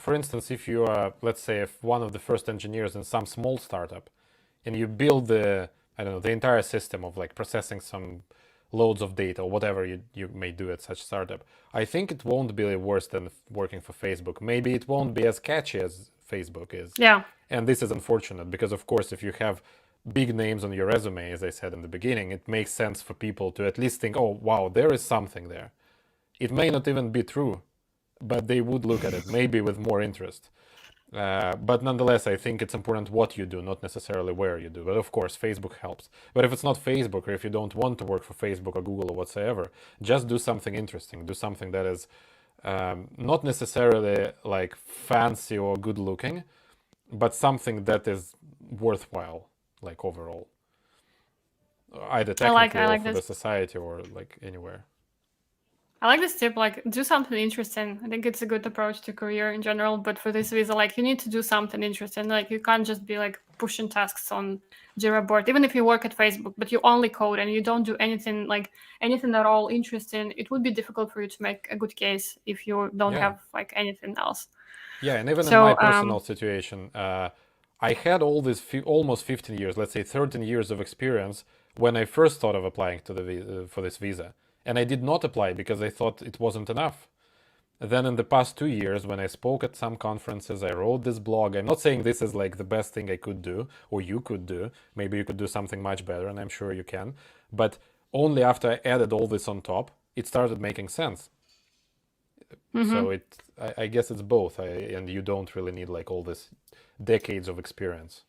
for instance, if you are, let's say, if one of the first engineers in some small startup, and you build the, I don't know, the entire system of like processing some loads of data or whatever you may do at such startup, I think it won't be worse than working for Facebook. Maybe it won't be as catchy as Facebook is. Yeah. And this is unfortunate because, of course, if you have big names on your resume, as I said in the beginning, it makes sense for people to at least think, oh, wow, there is something there. It may not even be true, but they would look at it maybe with more interest. But nonetheless, I think it's important what you do, not necessarily where you do. But of course, Facebook helps. But if it's not Facebook, or if you don't want to work for Facebook or Google or whatsoever, just do something interesting. Do something that is not necessarily like fancy or good looking, but something that is worthwhile, like overall, either technically I or like for the this. society or like anywhere. I like this tip, like do something interesting. I think it's a good approach to career in general, but for this visa, like you need to do something interesting. Like you can't just be like pushing tasks on Jira board. Even if you work at Facebook, but you only code and you don't do anything like anything at all interesting, it would be difficult for you to make a good case if you don't Yeah. have like anything else. Yeah, and even in my So personal situation, I had all this almost 15 years, let's say 13 years of experience when I first thought of applying to the for this visa, and I did not apply because I thought it wasn't enough. Then in the past 2 years, when I spoke at some conferences, I wrote this blog. I'm not saying this is like the best thing I could do or you could do. Maybe you could do something much better, and I'm sure you can. But only after I added all this on top, it started making sense. mhm. So I guess it's both, and you don't really need like all this decades of experience.